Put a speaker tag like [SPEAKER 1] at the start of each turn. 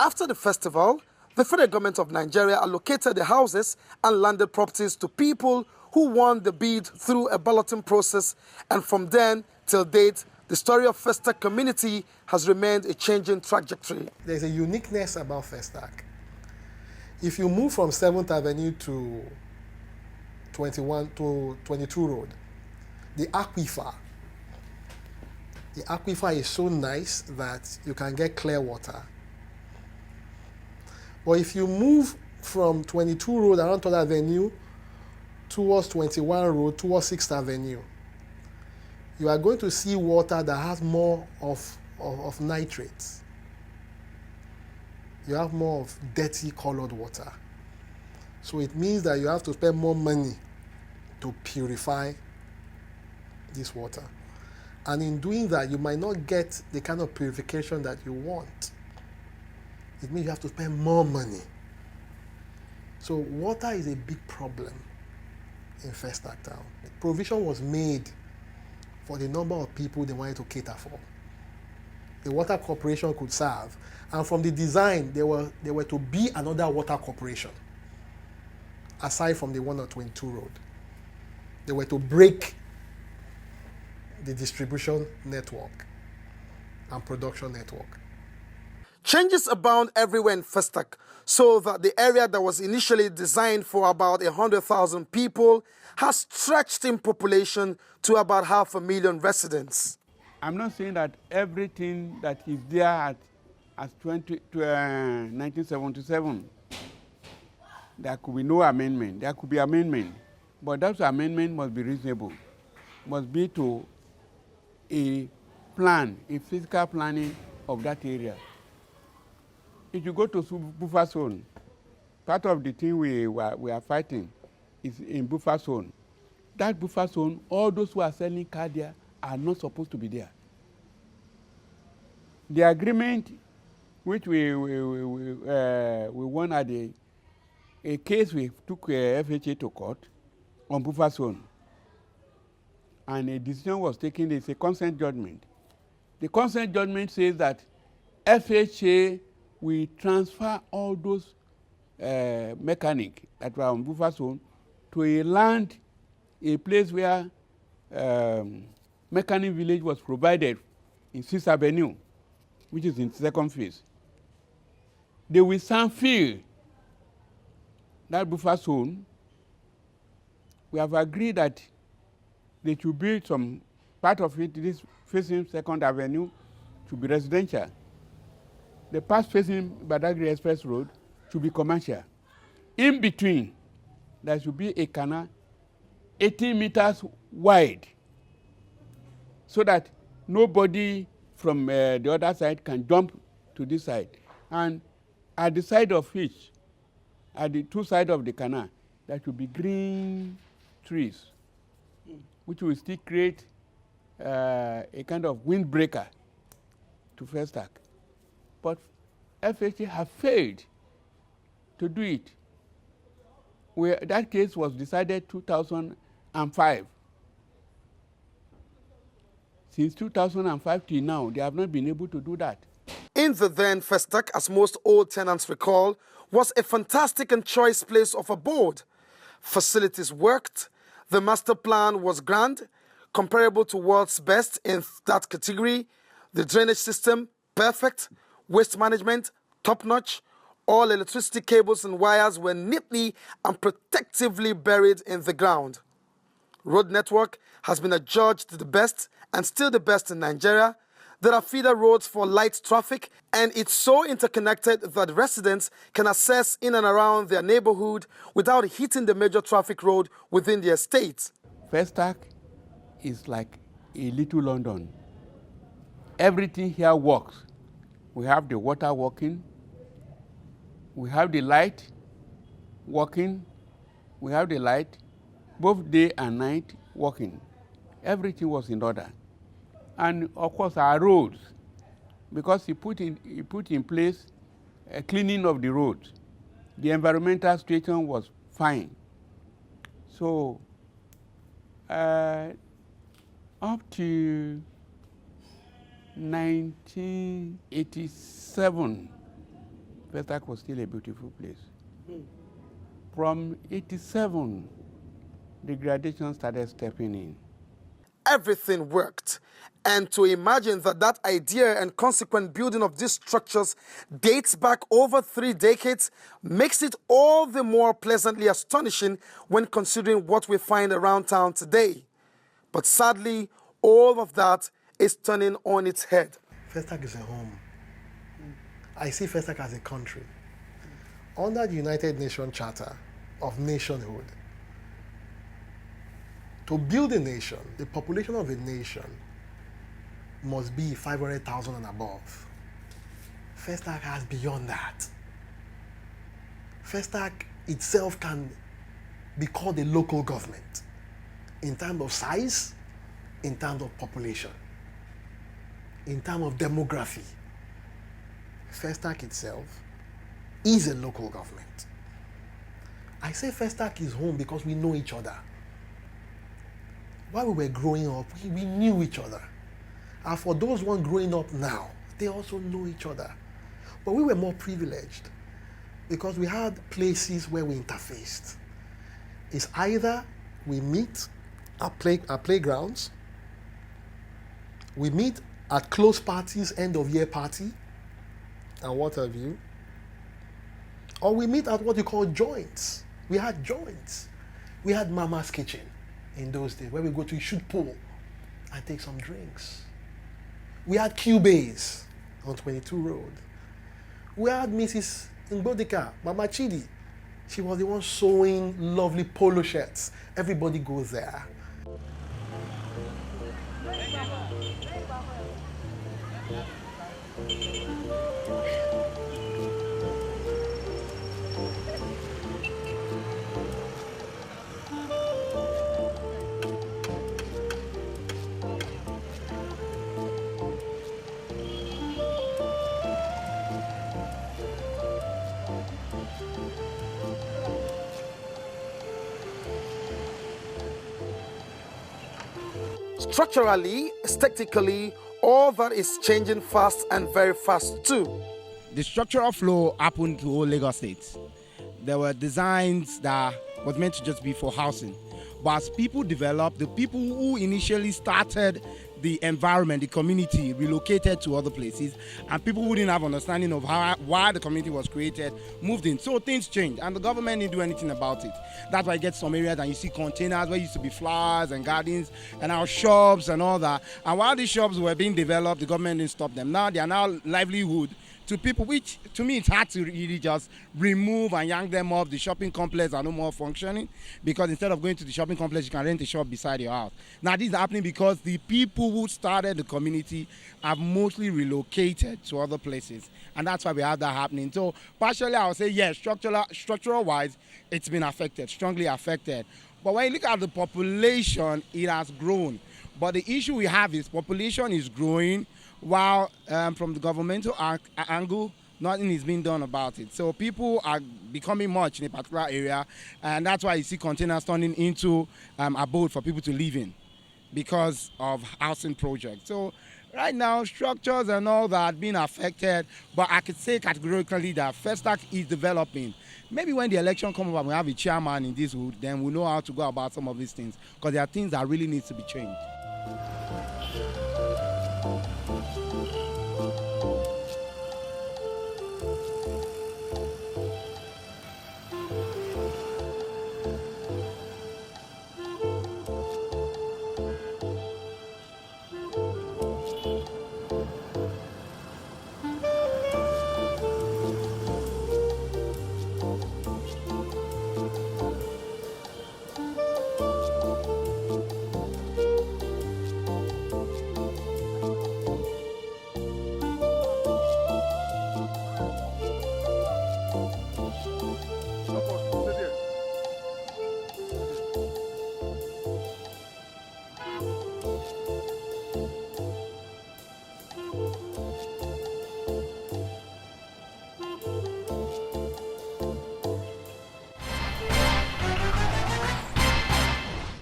[SPEAKER 1] After the festival, the federal government of Nigeria allocated the houses and landed properties to people who won the bid through a balloting process, and from then till date, the story of Festac community has remained a changing trajectory.
[SPEAKER 2] There's a uniqueness about Festac. If you move from 7th Avenue to 22 Road, the aquifer is so nice that you can get clear water. But if you move from 22 Road around 3rd Avenue towards 21 Road, towards 6th Avenue, you are going to see water that has more of nitrates. You have more of dirty colored water. So it means that you have to spend more money to purify this water. And in doing that, you might not get the kind of purification that you want. It means you have to spend more money. So water is a big problem in Festac Town. Provision was made for the number of people they wanted to cater for. The water corporation could serve. And from the design, there were to be another water corporation, aside from the one on 22 Road. They were to break the distribution network and production network.
[SPEAKER 1] Changes abound everywhere in Festac, so that the area that was initially designed for about 100,000 people has stretched in population to about 500,000 residents.
[SPEAKER 3] I'm not saying that everything that is there as 1977, there could be no amendment. There could be amendment, but that amendment must be reasonable, must be to a plan, a physical planning of that area. If you go to buffer zone, part of the thing we are fighting is in buffer zone. That buffer zone, all those who are selling car there are not supposed to be there. The agreement which we won at a case we took FHA to court on buffer zone, and a decision was taken. It's a consent judgment. The consent judgment says that FHA will transfer all those mechanics that were on buffer zone to a land, a place where mechanic village was provided in 6th Avenue, which is in 2nd phase. They will fill that buffer zone. We have agreed that they should build some part of it, this facing 2nd Avenue, to be residential. The part facing Badagry Express Road should be commercial. In between, there should be a canal 18 meters wide, so that nobody from the other side can jump to this side. And at the side of each, at the two sides of the canal, there should be green trees, which will still create a kind of windbreaker to Festac. But FHA have failed to do it. That case was decided 2005. Since 2005 till now, they have not been able to do that.
[SPEAKER 1] In the then, Festac, as most old tenants recall, was a fantastic and choice place of abode. Facilities worked, the master plan was grand, comparable to world's best in that category, the drainage system, perfect, waste management, top-notch, all electricity cables and wires were neatly and protectively buried in the ground. Road network has been adjudged the best and still the best in Nigeria. There are feeder roads for light traffic, and it's so interconnected that residents can access in and around their neighborhood without hitting the major traffic road within the estate.
[SPEAKER 3] Festac is like a little London. Everything here works. We have the water working, we have the light working, we have the light both day and night working. Everything was in order. And of course our roads, because he put in place a cleaning of the roads. The environmental situation was fine. So up to 1987, Festac was still a beautiful place. From 87, degradation started stepping in.
[SPEAKER 1] Everything worked. And to imagine that idea and consequent building of these structures dates back over 3 decades makes it all the more pleasantly astonishing when considering what we find around town today. But sadly, all of that is turning on its head.
[SPEAKER 2] Festac is a home. I see Festac as a country. Under the United Nations Charter of Nationhood, to build a nation, the population of a nation must be 500,000 and above. Festac has beyond that. Festac itself can be called a local government in terms of size, in terms of population, in terms of demography. Festac itself is a local government. I say Festac is home because we know each other. While we were growing up, we knew each other. And for those one growing up now, they also know each other. But we were more privileged because we had places where we interfaced. It's either we meet at playgrounds, we meet at close parties, end of year party, and what have you, or we meet at what you call joints. We had joints. We had Mama's Kitchen in those days where we go to shoot pool and take some drinks. We had Cubays on 22 Road. We had Mrs. Ngbodika, Mama Chidi. She was the one sewing lovely polo shirts. Everybody goes there.
[SPEAKER 1] Structurally, aesthetically, all that is changing fast and very fast too.
[SPEAKER 4] The structural flow happened to all Lagos State. There were designs that was meant to just be for housing. But as people developed, the people who initially started the environment, the community, relocated to other places, and people who didn't have understanding of why the community was created moved in. So things changed, and the government didn't do anything about it. That's why you get some areas and you see containers where used to be flowers and gardens, and now shops and all that. And while these shops were being developed, the government didn't stop them. Now they are now livelihood to people, which to me it's hard to really just remove and yank them off. The shopping complex are no more functioning because instead of going to the shopping complex, you can rent a shop beside your house. Now this is happening because the people who started the community have mostly relocated to other places, and that's why we have that happening. So partially I would say yes, structural wise, it's been affected, strongly affected. But when you look at the population, it has grown. But the issue we have is population is growing, while from the governmental angle, nothing is being done about it. So people are becoming much in a particular area, and that's why you see containers turning into abode for people to live in because of housing projects. So right now, structures and all that being affected, but I could say categorically that Festac is developing. Maybe when the election comes up and we have a chairman in this hood, then we know how to go about some of these things, because there are things that really need to be changed.